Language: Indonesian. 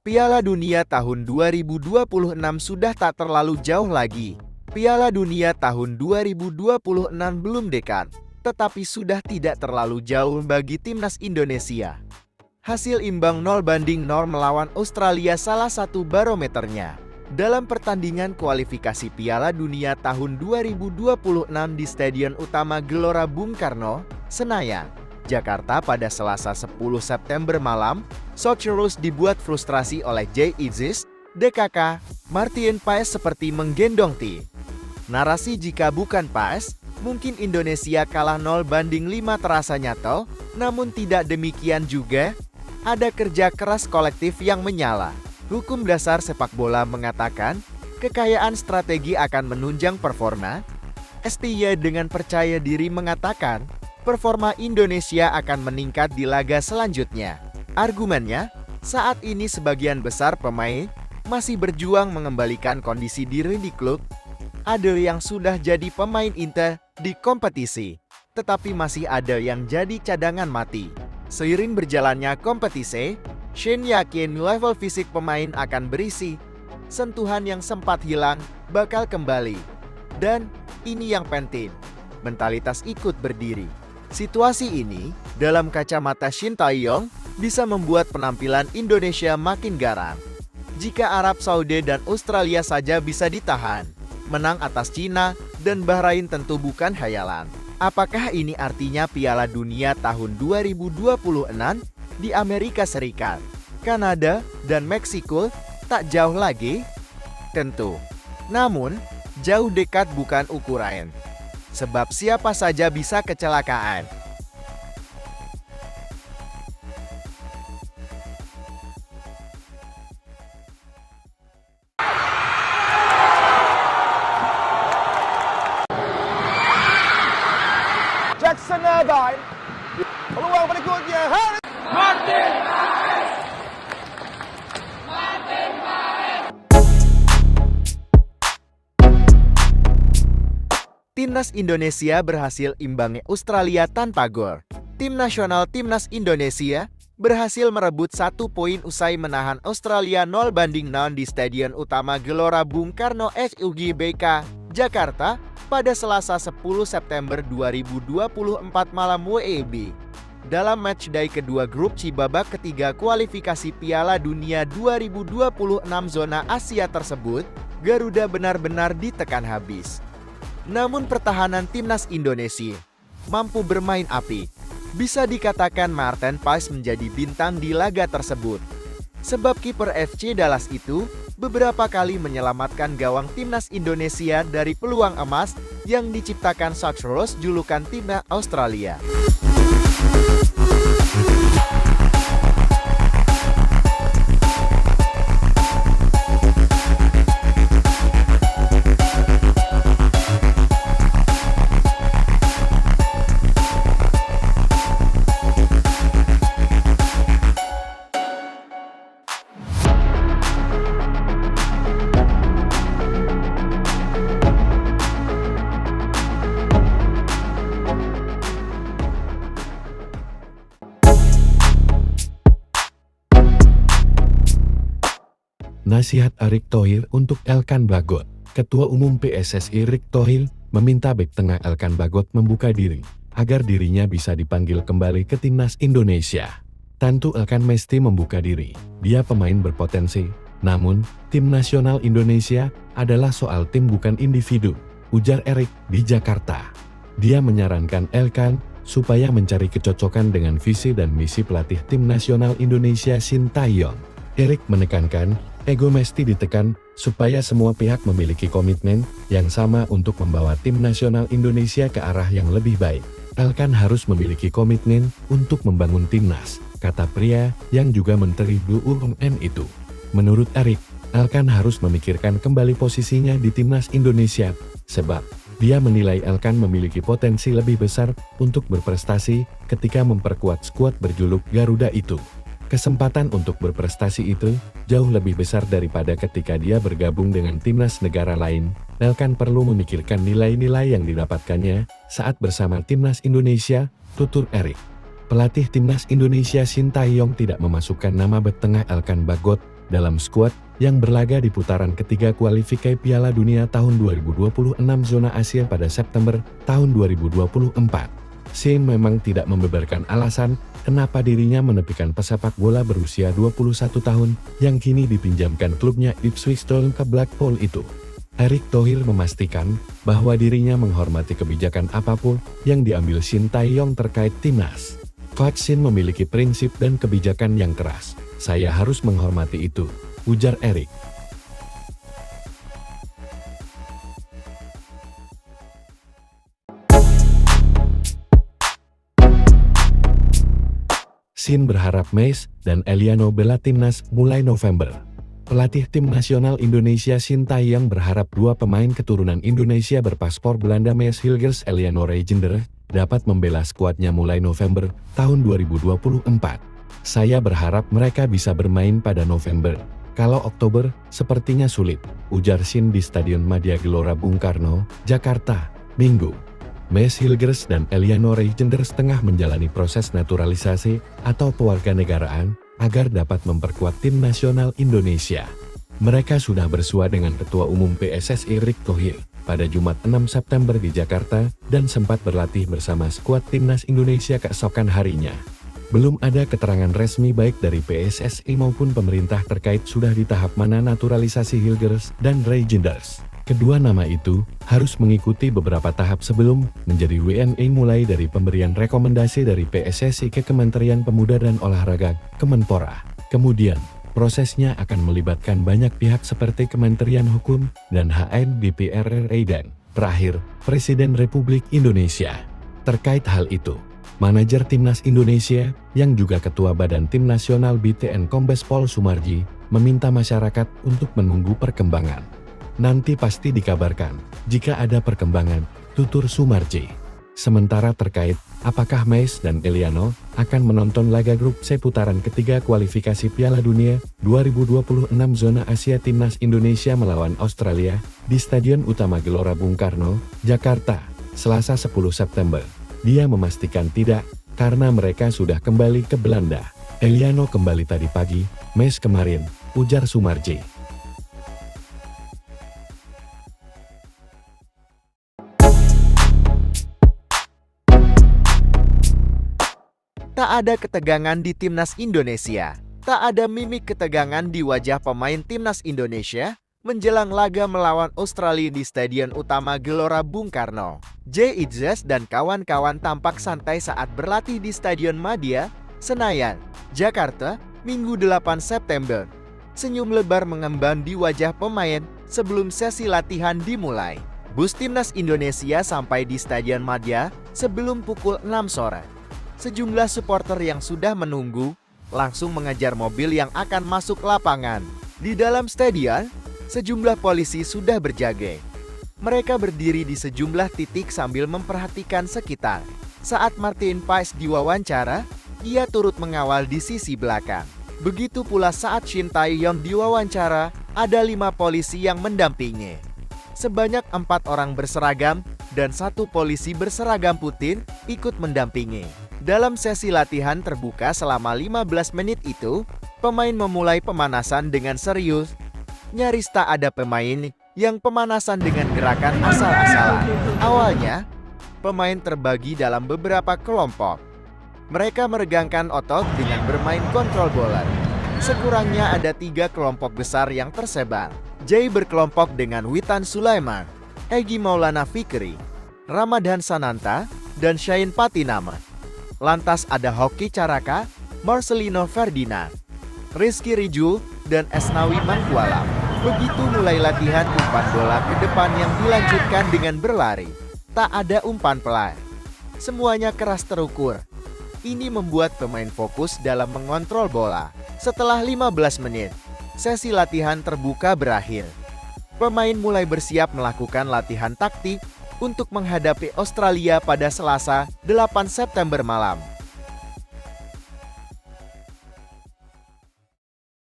Piala Dunia tahun 2026 sudah tak terlalu jauh lagi. Piala Dunia tahun 2026 belum dekat, tetapi sudah tidak terlalu jauh bagi timnas Indonesia. Hasil imbang 0-0 melawan Australia salah satu barometernya. Dalam pertandingan kualifikasi Piala Dunia tahun 2026 di Stadion Utama Gelora Bung Karno, Senayan, Jakarta pada Selasa 10 September malam, Socceroos dibuat frustrasi oleh Jay Isis, DKK, Martin Paes seperti menggendong tim. Narasi jika bukan Paes, mungkin Indonesia kalah 0-5 terasa nyata, namun tidak demikian juga. Ada kerja keras kolektif yang menyala. Hukum dasar sepak bola mengatakan, kekayaan strategi akan menunjang performa. STY dengan percaya diri mengatakan, performa Indonesia akan meningkat di laga selanjutnya. Argumennya, saat ini sebagian besar pemain masih berjuang mengembalikan kondisi diri di klub. Ada yang sudah jadi pemain inti di kompetisi, tetapi masih ada yang jadi cadangan mati. Seiring berjalannya kompetisi, Shane yakin level fisik pemain akan berisi. Sentuhan yang sempat hilang bakal kembali. Dan ini yang penting, mentalitas ikut berdiri. Situasi ini, dalam kacamata Shin Tae-yong, bisa membuat penampilan Indonesia makin garang. Jika Arab Saudi dan Australia saja bisa ditahan, menang atas Cina dan Bahrain tentu bukan khayalan. Apakah ini artinya Piala Dunia tahun 2026 di Amerika Serikat, Kanada, dan Meksiko tak jauh lagi? Tentu. Namun, jauh dekat bukan ukuran. Sebab siapa saja bisa kecelakaan. Jackson Irvine, peluang berikutnya Martin Paes. Timnas Indonesia berhasil imbangi Australia tanpa gol. Tim nasional Timnas Indonesia berhasil merebut 1 poin usai menahan Australia 0-0 di Stadion Utama Gelora Bung Karno SUGBK, Jakarta, pada Selasa 10 September 2024 malam WIB. Dalam matchday kedua grup C babak ketiga kualifikasi Piala Dunia 2026 zona Asia tersebut, Garuda benar-benar ditekan habis. Namun pertahanan timnas Indonesia mampu bermain apik. Bisa dikatakan Martin Paes menjadi bintang di laga tersebut. Sebab kiper FC Dallas itu beberapa kali menyelamatkan gawang timnas Indonesia dari peluang emas yang diciptakan Socceroos julukan timnas Australia. Nasihat Erick Thohir untuk Elkan Bagot. Ketua Umum PSSI Erick Thohir meminta bek tengah Elkan Bagot membuka diri, agar dirinya bisa dipanggil kembali ke timnas Indonesia. Tentu Elkan mesti membuka diri, dia pemain berpotensi. Namun, tim nasional Indonesia adalah soal tim bukan individu, ujar Erick di Jakarta. Dia menyarankan Elkan supaya mencari kecocokan dengan visi dan misi pelatih tim nasional Indonesia Shin Tae-yong. Erick menekankan, ego mesti ditekan, supaya semua pihak memiliki komitmen yang sama untuk membawa tim nasional Indonesia ke arah yang lebih baik. Elkan harus memiliki komitmen untuk membangun timnas, kata pria yang juga Menteri BUMN itu. Menurut Erick, Elkan harus memikirkan kembali posisinya di timnas Indonesia, sebab dia menilai Elkan memiliki potensi lebih besar untuk berprestasi ketika memperkuat skuad berjuluk Garuda itu. Kesempatan untuk berprestasi itu jauh lebih besar daripada ketika dia bergabung dengan timnas negara lain. Elkan perlu memikirkan nilai-nilai yang didapatkannya saat bersama timnas Indonesia, tutur Erick. Pelatih timnas Indonesia Shin Tae-yong tidak memasukkan nama bek tengah Elkan Bagot dalam skuad yang berlaga di putaran ketiga kualifikasi Piala Dunia tahun 2026 zona Asia pada September tahun 2024. Sin memang tidak membeberkan alasan kenapa dirinya menepikan pesepak bola berusia 21 tahun yang kini dipinjamkan klubnya Ipswich Town ke Blackpool itu. Erick Thohir memastikan bahwa dirinya menghormati kebijakan apapun yang diambil Shin Tae-yong terkait timnas. Coach Shin memiliki prinsip dan kebijakan yang keras. Saya harus menghormati itu, ujar Erick. Shin berharap Meis dan Eliano bela timnas mulai November. Pelatih tim nasional Indonesia Shin Tae-yong berharap dua pemain keturunan Indonesia berpaspor Belanda Meis Hilgers Eliano Reijender dapat membela skuadnya mulai November tahun 2024. Saya berharap mereka bisa bermain pada November. Kalau Oktober, sepertinya sulit, ujar Shin di Stadion Madia Gelora Bung Karno, Jakarta, Minggu. Meis Hilgers dan Eliano Reijender tengah menjalani proses naturalisasi atau kewarganegaraan agar dapat memperkuat tim nasional Indonesia. Mereka sudah bersua dengan Ketua Umum PSSI Erick Thohir pada Jumat 6 September di Jakarta dan sempat berlatih bersama skuad timnas Indonesia keesokan harinya. Belum ada keterangan resmi baik dari PSSI maupun pemerintah terkait sudah di tahap mana naturalisasi Hilgers dan Reijenders. Kedua nama itu harus mengikuti beberapa tahap sebelum menjadi WNI, mulai dari pemberian rekomendasi dari PSSI ke Kementerian Pemuda dan Olahraga, Kemenpora. Kemudian, prosesnya akan melibatkan banyak pihak seperti Kementerian Hukum dan HM DPR RI dan, terakhir, Presiden Republik Indonesia. Terkait hal itu, manajer Timnas Indonesia, yang juga Ketua Badan Tim Nasional BTN Kombes Pol Sumarji, meminta masyarakat untuk menunggu perkembangan. Nanti pasti dikabarkan, jika ada perkembangan, tutur Sumarji. Sementara terkait, apakah Meis dan Eliano akan menonton laga grup C putaran ketiga kualifikasi Piala Dunia 2026 zona Asia Timnas Indonesia melawan Australia di Stadion Utama Gelora Bung Karno, Jakarta, Selasa 10 September. Dia memastikan tidak, karena mereka sudah kembali ke Belanda. Eliano kembali tadi pagi, Meis kemarin, ujar Sumarji. Tak ada ketegangan di timnas Indonesia. Tak ada mimik ketegangan di wajah pemain timnas Indonesia menjelang laga melawan Australia di Stadion Utama Gelora Bung Karno. Jay Itzes dan kawan-kawan tampak santai saat berlatih di Stadion Madia, Senayan, Jakarta, Minggu 8 September. Senyum lebar mengemban di wajah pemain sebelum sesi latihan dimulai. Bus timnas Indonesia sampai di Stadion Madia sebelum pukul 6 sore. Sejumlah supporter yang sudah menunggu langsung mengejar mobil yang akan masuk lapangan. Di dalam stadion, sejumlah polisi sudah berjaga. Mereka berdiri di sejumlah titik sambil memperhatikan sekitar. Saat Martin Paes diwawancara, ia turut mengawal di sisi belakang. Begitu pula saat Shin Tae-yong diwawancara, ada 5 polisi yang mendampingi. Sebanyak 4 orang berseragam dan 1 polisi berseragam putih ikut mendampingi. Dalam sesi latihan terbuka selama 15 menit itu, pemain memulai pemanasan dengan serius. Nyaris tak ada pemain yang pemanasan dengan gerakan asal-asalan. Awalnya, pemain terbagi dalam beberapa kelompok. Mereka meregangkan otot dengan bermain kontrol bola. Sekurangnya ada 3 kelompok besar yang tersebar. Jay berkelompok dengan Witan Sulaiman, Egy Maulana Fikri, Ramadhan Sananta, dan Shain Patinama. Lantas ada Hoki Caraka, Marcelino Ferdinand, Rizky Ridju, dan Esnawi Mangkualam. Begitu mulai latihan umpan bola ke depan yang dilanjutkan dengan berlari. Tak ada umpan pelan. Semuanya keras terukur. Ini membuat pemain fokus dalam mengontrol bola. Setelah 15 menit, sesi latihan terbuka berakhir. Pemain mulai bersiap melakukan latihan taktik untuk menghadapi Australia pada Selasa 8 September malam.